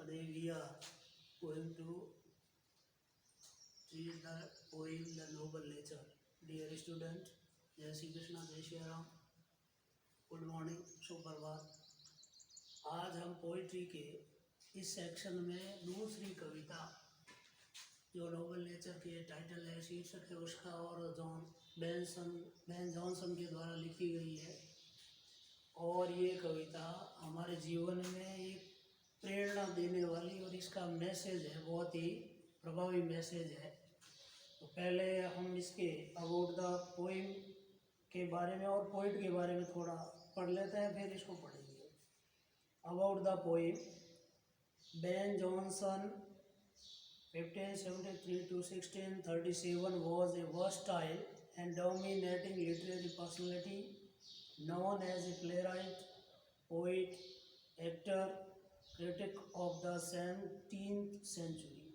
Today we are going to read the poem The Noble Nature. Dear student, जय श्री कृष्णा, जय Shri Ram, good morning, सुप्रभात। आज हम पोइट्री के इस सेक्शन में दूसरी कविता जो नोबल नेचर के टाइटल है, शीर्षक है उसका, और बेन जॉनसन के द्वारा लिखी गई है। और ये कविता हमारे जीवन में एक प्रेरणा देने वाली और इसका मैसेज है, बहुत ही प्रभावी मैसेज है। तो पहले हम इसके अबाउट द पोइम के बारे में और पोइट के बारे में थोड़ा पढ़ लेते हैं, फिर इसको पढ़ेंगे। About the poem, Ben Jonson 1573 to 1637 was a versatile and dominating literary personality known as a playwright, poet, actor, critic of the 17th century.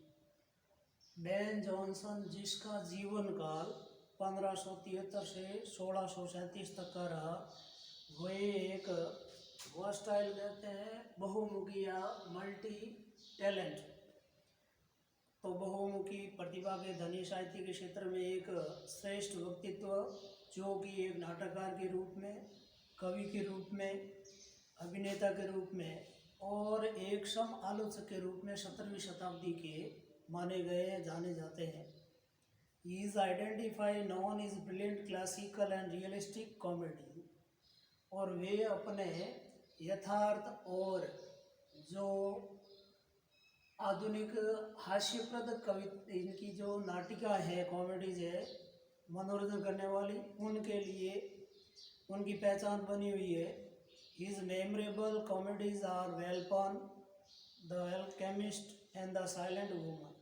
Ben Jonson, जिसका जीवन काल 1573 से 1637 तक का रहा, वह एक वर्सटाइल कहते हैं, बहुमुखी या मल्टी टैलेंट, तो बहुमुखी प्रतिभा के धनी साहित्य के क्षेत्र में एक श्रेष्ठ व्यक्तित्व, जो कि एक नाटककार के रूप में, कवि के रूप में, अभिनेता के रूप में और एक सम आलोचक के रूप में 17वीं शताब्दी के माने गए, जाने जाते हैं। He is identify non is brilliant classical and realistic comedy, और वे अपने यथार्थ और जो आधुनिक हास्यप्रद इनकी जो नाटिका है, कॉमेडीज है, मनोरंजन करने वाली, उनके लिए उनकी पहचान बनी हुई है। His memorable comedies are Volpone, the alchemist and the silent woman,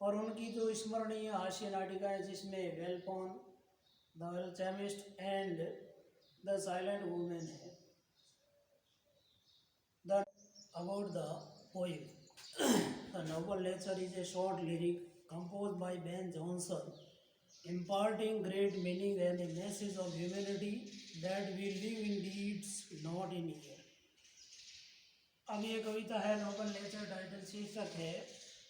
और उनकी जो स्मरणीय हास्य नाटिकाएँ जिसमें Volpone, the alchemist and the silent women है। The about the poem, The Noble Nature is a short lyric composed by Ben Jonson, imparting great meaning and a message of humanity that we live in deeds, not in ear. अब ये कविता है Nobel nature, title शीर्षक है।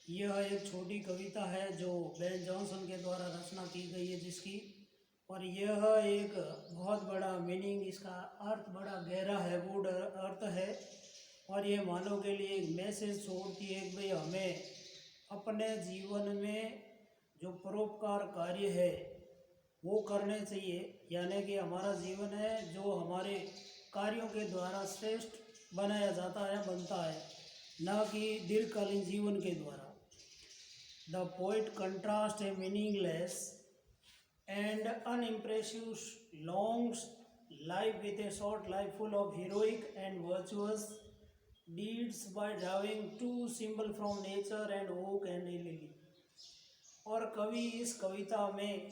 यह एक छोटी कविता है जो बेन जॉनसन के द्वारा रचना की गई है जिसकी, और यह एक बहुत बड़ा मीनिंग, इसका अर्थ बड़ा गहरा है, गूढ़ अर्थ है, और ये मानव के लिए एक मैसेज छोड़ती है कि भाई हमें अपने जीवन में जो परोपकार कार्य है वो करने चाहिए, यानी कि हमारा जीवन है जो हमारे कार्यों के द्वारा श्रेष्ठ बनाया जाता है, बनता है, न कि दीर्घकालीन जीवन के द्वारा। The poet contrast a meaningless and unimpressive long life with A short life full of heroic and virtuous deeds by drawing two symbol from nature and oak and lily। और कवि इस कविता में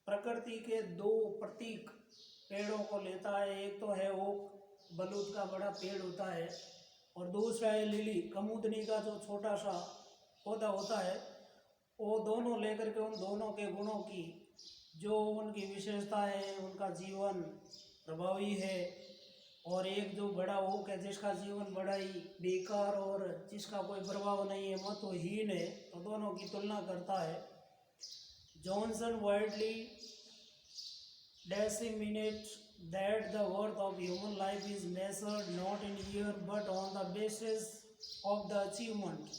प्रकृति के दो प्रतीक पेड़ों को लेता है। एक तो है ओक, बलूत का बड़ा पेड़ होता है, और दूसरा है लिली, कमुदनी का जो छोटा सा पौधा होता है। वो दोनों लेकर के उन दोनों के गुणों की, जो उनकी विशेषता है, उनका जीवन प्रभावी है, और एक जो बड़ा ओक है जिसका जीवन बड़ा ही बेकार और जिसका कोई प्रभाव नहीं है, महत्वहीन है, तो दोनों की तुलना करता है। Johnson widely disseminates that the worth of human life is measured not in year but on the basis of the achievement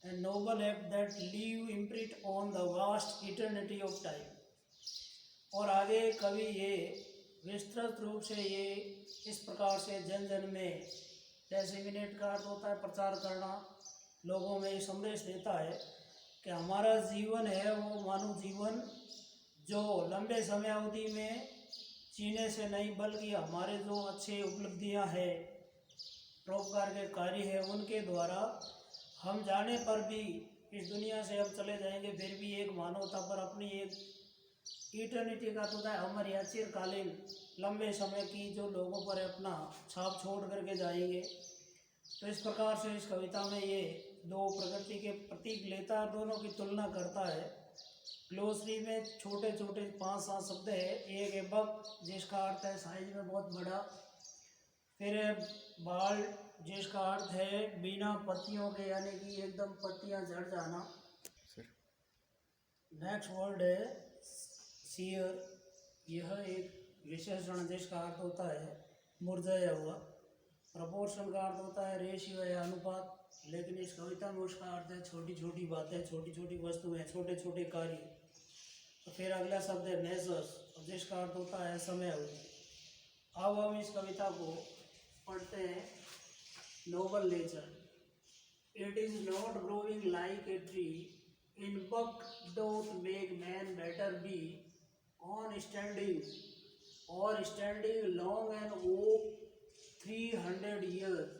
and noble act that leave imprint on the vast eternity of time। और आगे कवि ये विस्तृत रूप से ये इस प्रकार से जन जन में, डिसेमिनेट का अर्थ होता है प्रचार करना, लोगों में संदेश देता है कि हमारा जीवन है वो मानव जीवन जो लंबे समय अवधि में जीने से नहीं, बल्कि हमारे जो अच्छे उपलब्धियां हैं, परोपकार के कार्य है, उनके द्वारा हम जाने पर भी इस दुनिया से अब चले जाएंगे, फिर भी एक मानवता पर अपनी एक इटर्निटी का तो है हमारी चिरकालीन लंबे समय की जो लोगों पर अपना छाप छोड़ करके जाएंगे। तो इस प्रकार से इस कविता में ये दो प्रकृति के प्रतीक लेता है, दोनों की तुलना करता है। ग्लोसरी में छोटे छोटे 5-7 शब्द है। एक है बक, जिसका अर्थ है साइज में बहुत बड़ा, फिर है बाल, जिसका अर्थ है बिना पत्तियों के, यानी कि एकदम पत्तियां झड़ जाना। नेक्स्ट वर्ड है सीयर, यह एक विशेषण जिसका अर्थ होता है मुरझाया हुआ। प्रपोर्शन का अर्थ होता है रेशियो या अनुपात, लेकिन इस कविता में उसका अर्थ है छोटी छोटी बातें, छोटी छोटी वस्तुएं, छोटे छोटे कार्य। तो फिर अगला शब्द है मेजर्स, जिसका अर्थ होता है समय अवधि। अब हम इस कविता को पढ़ते हैं। Nobel nature, it is not growing like a tree in buck doth make man better be on standing or standing long an oak 300 years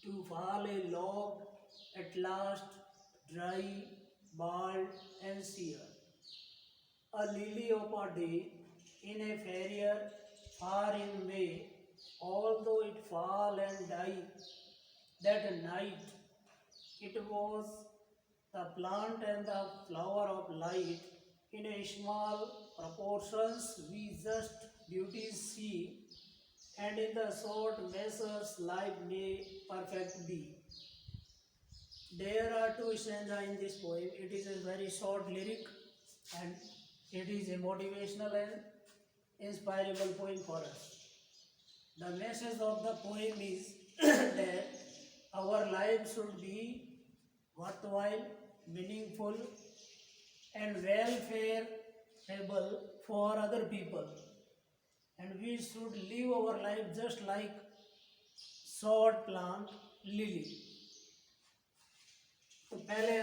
to fall a log at last dry, bald and sere. A lily of a day in a farrier far in May, although it fall and die that night, it was the plant and the flower of light. In a small proportions we just beauties see, and in the short measures life may perfect be. There are two stanzas in this poem. It is a very short lyric and it is a motivational and inspirable poem for us. The message of the poem is that our life should be worthwhile, meaningful and welfareable for other people, and we should live our life just like short plant lily. तो पहले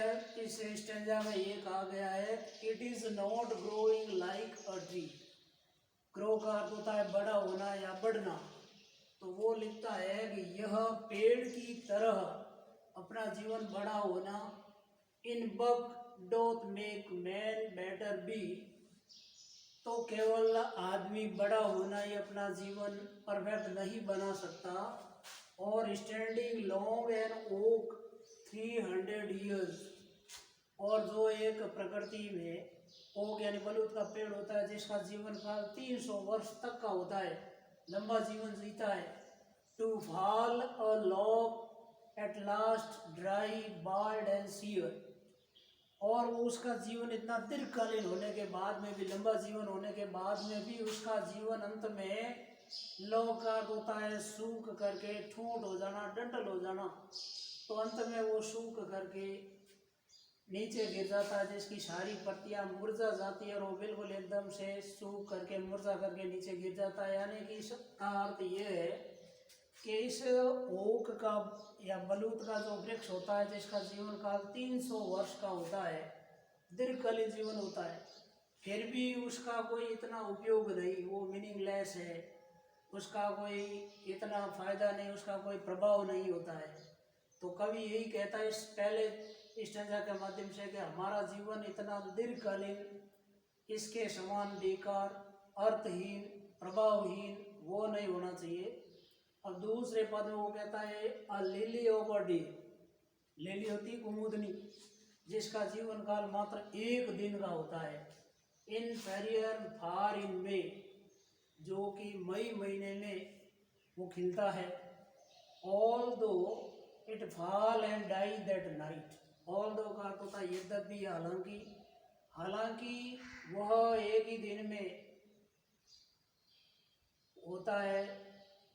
इस stanza में ये कहा गया है it is not growing like a tree. Grow का अर्थ होता है बड़ा होना या बढ़ना। तो वो लिखता है कि यह पेड़ की तरह अपना जीवन बड़ा होना, इन बक डोथ मेक मैन बेटर बी, तो केवल आदमी बड़ा होना ही अपना जीवन परफेक्ट नहीं बना सकता। और standing long and oak 300 years, और जो एक प्रकृति में ओक यानी बलूत का पेड़ होता है जिसका जीवन काल 300 वर्ष तक का होता है, लंबा जीवन जीता है। To fall a log at last dry bald and sear, और उसका जीवन इतना दीर्घकालीन होने के बाद में भी, लंबा जीवन होने के बाद में भी उसका जीवन अंत में लॉग का अर्थ होता है सूख करके ठूंठ हो जाना, डंठल हो जाना। तो अंत में वो सूख करके नीचे गिर जाता है, जिसकी सारी पत्तियां मुरझा जाती है और वो बिल्कुल एकदम से सूख करके मुरझा करके नीचे गिर जाता है। यानी कि इसका अर्थ ये है कि इस ओक का या बलूत का जो वृक्ष होता है जिसका जीवन काल 300 वर्ष का होता है, दीर्घकालीन जीवन होता है, फिर भी उसका कोई इतना उपयोग नहीं, वो मीनिंगलेस है, उसका कोई इतना फायदा नहीं, उसका कोई प्रभाव नहीं होता है। तो कवि यही कहता है इस पहले स्टेंजा के माध्यम से कि हमारा जीवन इतना दीर्घकालीन, इसके समान बेकार, अर्थहीन, प्रभावहीन वो नहीं होना चाहिए। अब दूसरे पद में वो कहता है a lily of a day, lily होती कुमुदनी जिसका जीवन काल मात्र एक दिन का होता है। इन फेरियर फार इन मे, जो कि मई महीने में वो खिलता है। Although it fall and die that night, although का अर्थ होता है यद्यपि, हालांकि, हालांकि वह एक ही दिन में होता है,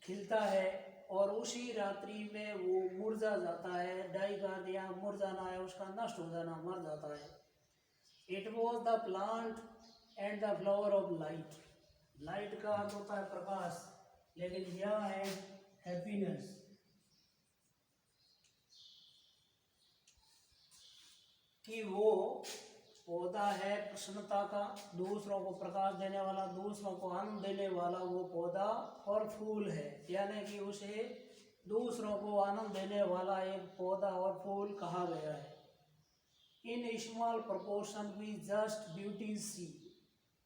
खिलता है और उसी रात्रि में वो मुरझा जाता है। डाई का अर्थ यहाँ मुरझाना है, उसका नष्ट हो जाना, मर जाता है। It was the plant and the flower of light, light का अर्थ होता है प्रकाश, लेकिन यह है हैप्पीनेस। कि वो पौधा है प्रसन्नता का, दूसरों को प्रकाश देने वाला, दूसरों को आनंद देने वाला वो पौधा और फूल है, यानी कि उसे दूसरों को आनंद देने वाला एक पौधा और फूल कहा गया है। In small proportion we just beauty see,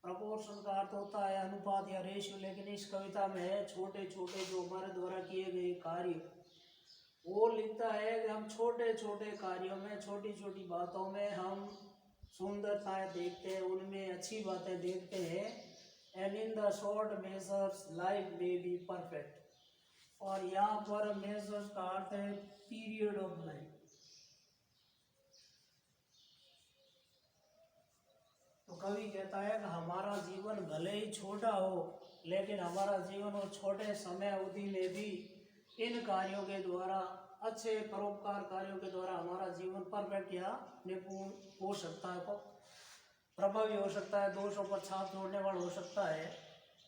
proportion का अर्थ होता है अनुपात या रेशियो, लेकिन इस कविता में है छोटे छोटे जो हमारे द्वारा किए गए कार्य। वो लिखता है कि हम छोटे छोटे कार्यों में, छोटी छोटी बातों में हम सुंदरताएं देखते हैं, उनमें अच्छी बातें देखते हैं। And in the short measures life may be perfect, और यहाँ पर मेजर्स का अर्थ है पीरियड ऑफ लाइफ। तो कवि कहता है कि हमारा जीवन भले ही छोटा हो, लेकिन हमारा जीवन वो छोटे समय अवधि में भी इन कार्यों के द्वारा, अच्छे परोपकार कार्यों के द्वारा हमारा जीवन परफेक्ट या निपुण हो सकता है, प्रभावी हो सकता है, दोषों पर छाप छोड़ने वाला हो सकता है।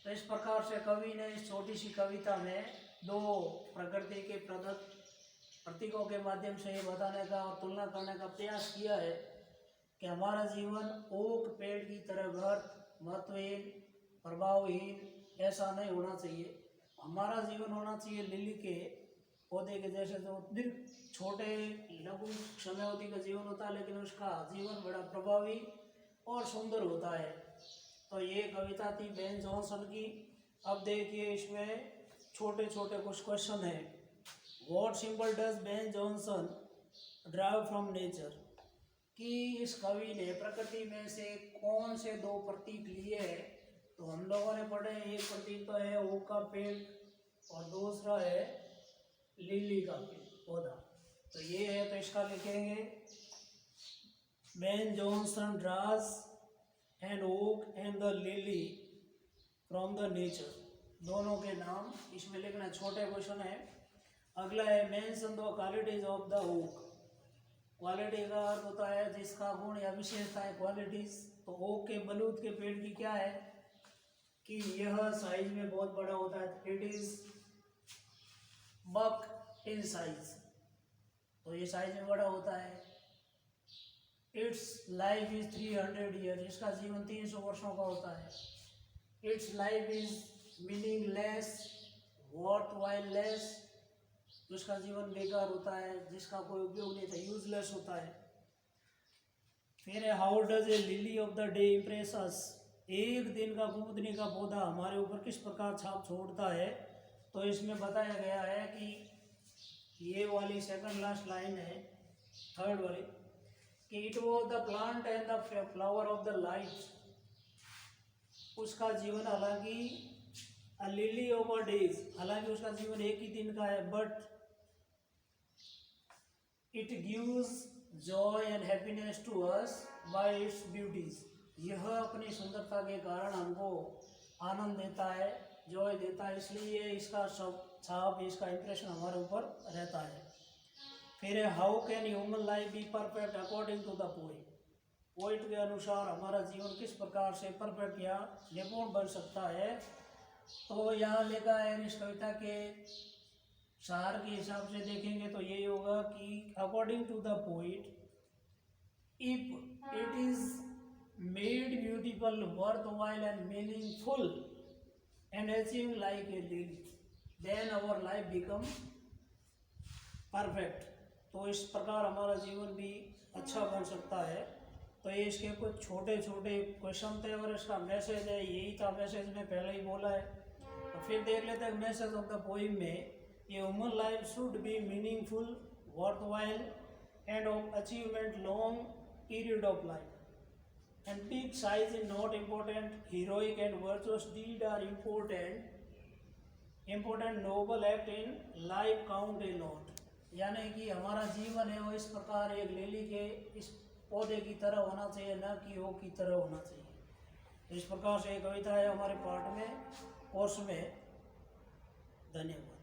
तो इस प्रकार से कवि ने इस छोटी सी कविता में दो प्रकृति के प्रदत्त प्रतीकों के माध्यम से ये बताने का और तुलना करने का प्रयास किया है कि हमारा जीवन ओक पेड़ की तरह व्यर्थ, महत्वहीन, प्रभावहीन ऐसा नहीं होना चाहिए। हमारा जीवन होना चाहिए लिली के पौधे के जैसे, जो दीर्घ छोटे लघु समयावधि का जीवन होता है, लेकिन उसका जीवन बड़ा प्रभावी और सुंदर होता है। तो ये कविता थी बेन जॉनसन की। अब देखिए इसमें छोटे छोटे कुछ क्वेश्चन है। What symbol does Ben Jonson drive from nature, कि इस कवि ने प्रकृति में से कौन से दो प्रतीक लिए हैं। तो हम लोगों ने पढ़े, एक प्रतीक तो है ओक का पेड़ और दूसरा है लिली का पौधा। तो ये है, तो इसका लिखेंगे Ben Jonson draws and oak and the lily from the nature, दोनों के नाम इसमें लिखना। छोटे क्वेश्चन है। अगला है mention the qualities of the oak. Quality का अर्थ होता है जिसका गुण या विशेषता है, क्वालिटीज। तो ओक के बलूत के पेड़ की क्या है कि यह साइज में बहुत बड़ा होता है, it is bulk in size, तो ये साइज में बड़ा होता है। इट्स लाइफ इज 300 ईयर, इसका जीवन 300 वर्षों का होता है। It's life is meaningless, worth while less, जिसका जीवन बेकार होता है, जिसका कोई उपयोग नहीं था, यूजलेस होता है। फिर है how does a lily of the day impress us, एक दिन का कुमुदनी का पौधा हमारे ऊपर किस प्रकार छाप छोड़ता है। तो इसमें बताया गया है कि ये वाली सेकंड लास्ट लाइन है, थर्ड वाली, कि it was the plant and the flower of the life, उसका जीवन हालांकि a lily of a days, हालांकि उसका जीवन एक ही दिन का है, but it gives joy and happiness to us by its beauties, यह अपनी सुंदरता के कारण हमको आनंद देता है, जॉय देता है, इसलिए इसका सब छाप, इसका इंप्रेशन हमारे ऊपर रहता है। फिर है how can human life be perfect according to the poet, poet के अनुसार हमारा जीवन किस प्रकार से परफेक्ट या निपुण बन सकता है। तो यहाँ लिखा है इस कविता के सार के हिसाब से देखेंगे तो यही होगा कि according to the poet, if it is made beautiful, worthwhile and meaningful and achieve like a lily, then our life become perfect. तो इस प्रकार हमारा जीवन भी अच्छा बन सकता है। तो ये इसके कुछ छोटे छोटे क्वेश्चन थे और इसका मैसेज है, यही था मैसेज में पहले ही बोला है। तो फिर देख लेते हैं मैसेज ऑफ द पोइम में, ये human life should be meaningful, worth while end of achievement long period of life, and big size is not important, heroic and virtuous deed are important, noble act in life count a lot। यानी कि हमारा जीवन है वो इस प्रकार एक lily के इस पौधे की तरह होना चाहिए, न कि ओक की तरह होना चाहिए। इस प्रकार से एक कविता है हमारे पाठ में, कोर्स में। धन्यवाद।